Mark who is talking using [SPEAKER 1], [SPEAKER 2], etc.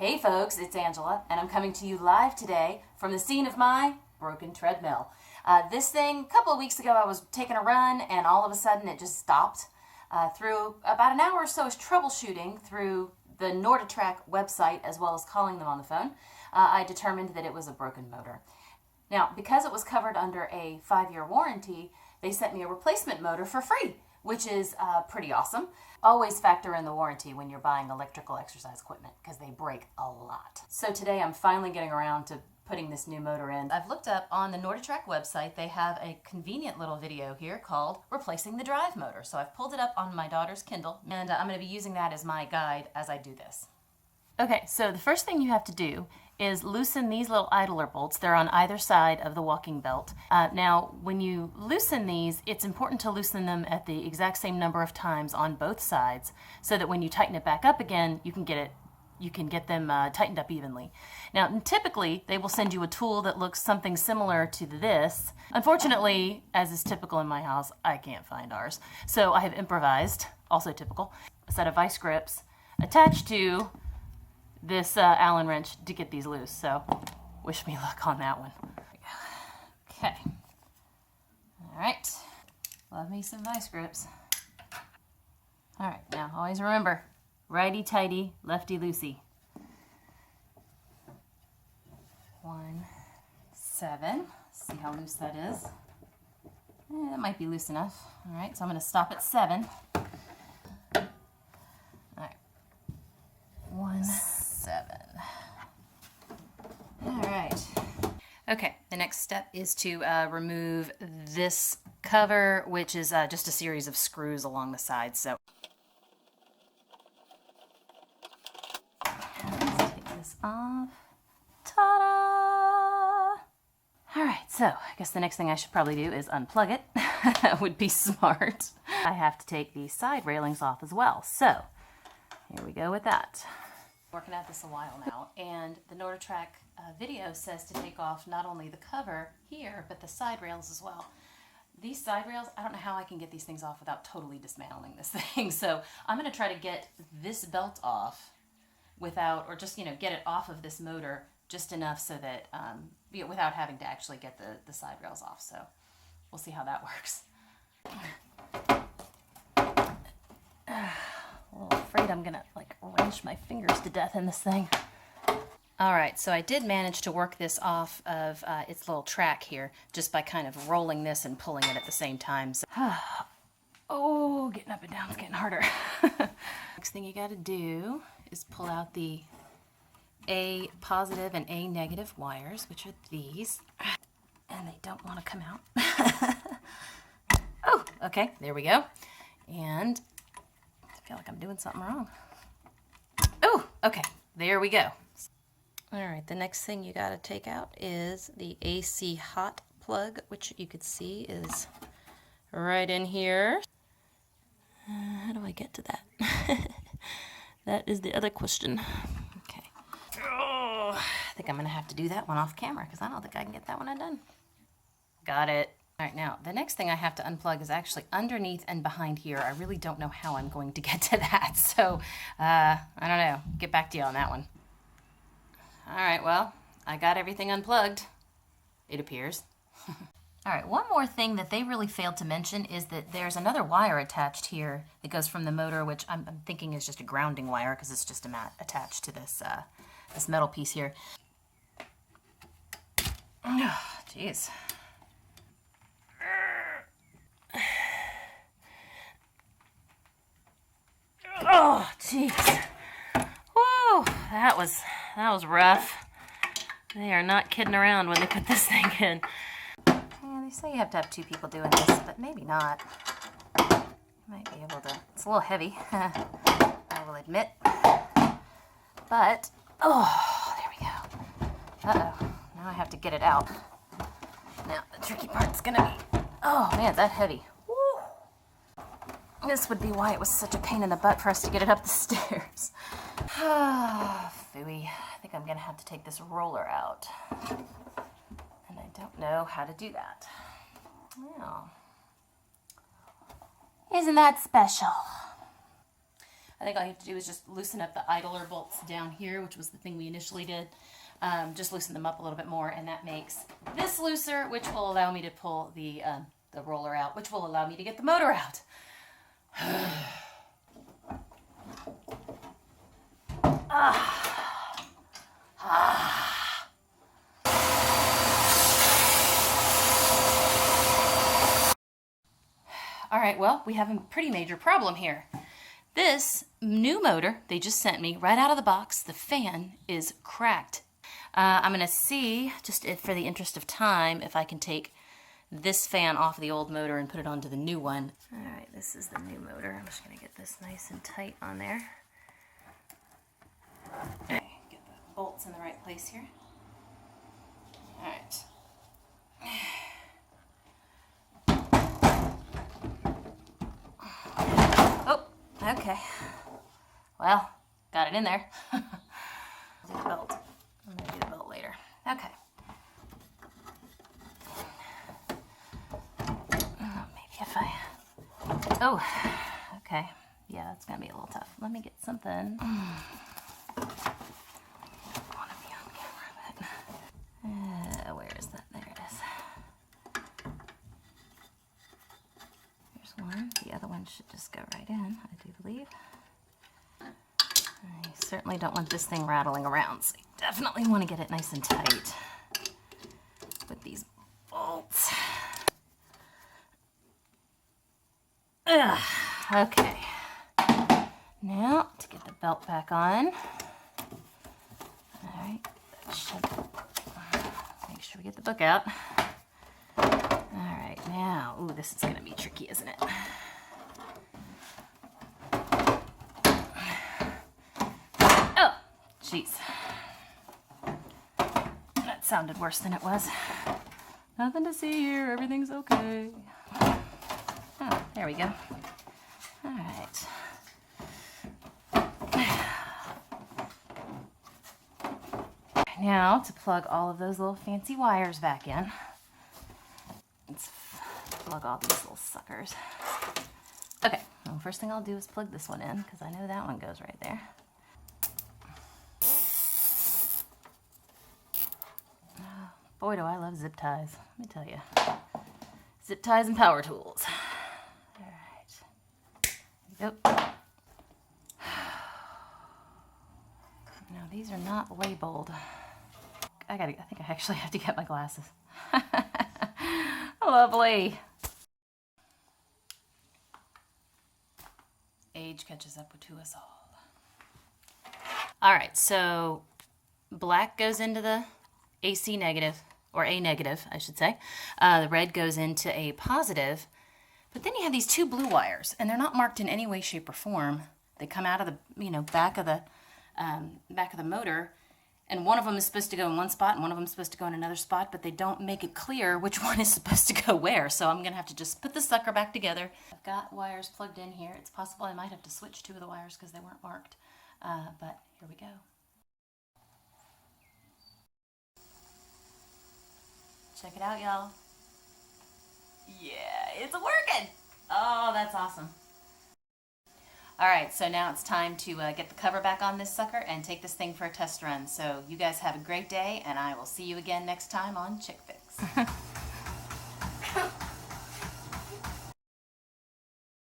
[SPEAKER 1] Hey folks, it's Angela, and I'm coming to you live today from the scene of my broken treadmill. This thing, a couple of weeks ago, I was taking a run, and all of a sudden it just stopped. Through about an hour or so of troubleshooting through the NordicTrack website, as well as calling them on the phone, I determined that it was a broken motor. Now, because it was covered under a 5-year warranty, they sent me a replacement motor for free, which is pretty awesome. Always factor in the warranty when you're buying electrical exercise equipment because they break a lot. So today I'm finally getting around to putting this new motor in. I've looked up on the NordicTrack website. They have a convenient little video here called Replacing the Drive Motor. So I've pulled it up on my daughter's Kindle, and I'm going to be using that as my guide as I do this. Okay, so the first thing you have to do is loosen these little idler bolts. They're on either side of the walking belt. Now, when you loosen these, it's important to loosen them at the exact same number of times on both sides, so that when you tighten it back up again, you can get them tightened up evenly. Now, typically, they will send you a tool that looks something similar to this. Unfortunately, as is typical in my house, I can't find ours. So I have improvised, also typical, a set of vice grips attached to this Allen wrench to get these loose. So wish me luck on that one. Okay. All right. Love me some vice grips. All right, now always remember, righty tighty, lefty loosey. 1, 7. See how loose that is. That might be loose enough. All right, so I'm going to stop at 7. All right. 1, 7. All right. Okay, the next step is to remove this cover, which is just a series of screws along the sides. So let's take this off. Ta-da! All right, so I guess the next thing I should probably do is unplug it. That would be smart. I have to take these side railings off as well. So here we go with that. Working at this a while now, and the NordicTrack video says to take off not only the cover here, but the side rails as well. These side rails, I don't know how I can get these things off without totally dismantling this thing. So I'm going to try to get this belt off without, or just, get it off of this motor just enough so that, without having to actually get the side rails off. So we'll see how that works. A little afraid I'm gonna wrench my fingers to death in this thing. All right, so I did manage to work this off of its little track here just by kind of rolling this and pulling it at the same time. So, oh, getting up and down is getting harder. Next thing you gotta do is pull out the A positive and A negative wires, which are these, and they don't want to come out. Oh, okay, there we go. And I feel like I'm doing something wrong. Oh, okay, there we go. All right, the next thing you gotta take out is the AC hot plug, which you could see is right in here. How do I get to that? That is the other question. Okay. Oh, I think I'm gonna have to do that one off camera because I don't think I can get that one undone. Got it. All right, now, the next thing I have to unplug is actually underneath and behind here. I really don't know how I'm going to get to that, so I don't know. Get back to you on that one. All right, well, I got everything unplugged, it appears. All right, one more thing that they really failed to mention is that there's another wire attached here that goes from the motor, which I'm thinking is just a grounding wire because it's just a mat attached to this, this metal piece here. Oh, jeez. Oh, jeez. Whoa, that was rough. They are not kidding around when they put this thing in. Yeah, they say you have to have 2 people doing this, but maybe not. You might be able to. It's a little heavy, I will admit. But, oh, there we go. Uh-oh, now I have to get it out. Now, the tricky part's gonna be, oh man, is that heavy. This would be why it was such a pain in the butt for us to get it up the stairs. Phooey. I think I'm going to have to take this roller out. And I don't know how to do that. Well, isn't that special? I think all you have to do is just loosen up the idler bolts down here, which was the thing we initially did. Just loosen them up a little bit more, and that makes this looser, which will allow me to pull the roller out, which will allow me to get the motor out. All right, well, we have a pretty major problem here. This new motor they just sent me right out of the box, the fan is cracked. I'm gonna see, just for the interest of time, if I can take this fan off the old motor and put it onto the new one. All right, this is the new motor. I'm just gonna get this nice and tight on there. Okay, get the bolts in the right place here. All right. Oh, okay. Well, got it in there. Do the belt. I'm gonna do the belt later. Okay. Maybe if I... Oh, okay. Yeah, that's gonna be a little tough. Let me get something. I want to be on camera, but... where is that? There it is. There's one. The other one should just go right in, I do believe. I certainly don't want this thing rattling around, so you definitely want to get it nice and tight with these bolts. Ugh. Okay. Now, to get the belt back on. All right. That should... Make sure we get the book out. All right. Now, ooh, this is going to be tricky, isn't it? Oh, jeez. That sounded worse than it was. Nothing to see here. Everything's okay. Oh, there we go. All right. Now, to plug all of those little fancy wires back in, let's plug all these little suckers. Okay, well, first thing I'll do is plug this one in, because I know that one goes right there. Oh, boy, do I love zip ties, let me tell you. Zip ties and power tools. All right. Yep. Now, these are not labeled. I think I actually have to get my glasses. Lovely. Age catches up to us all. All right, so black goes into the AC negative, or A negative, I should say. The red goes into A positive. But then you have these two blue wires, and they're not marked in any way, shape, or form. They come out of the back of the motor. And one of them is supposed to go in one spot and one of them is supposed to go in another spot, but they don't make it clear which one is supposed to go where. So I'm going to have to just put the sucker back together. I've got wires plugged in here. It's possible I might have to switch two of the wires because they weren't marked. But here we go. Check it out, y'all. Yeah, it's working. Oh, that's awesome. All right, so now it's time to get the cover back on this sucker and take this thing for a test run. So you guys have a great day, and I will see you again next time on Chick Fix.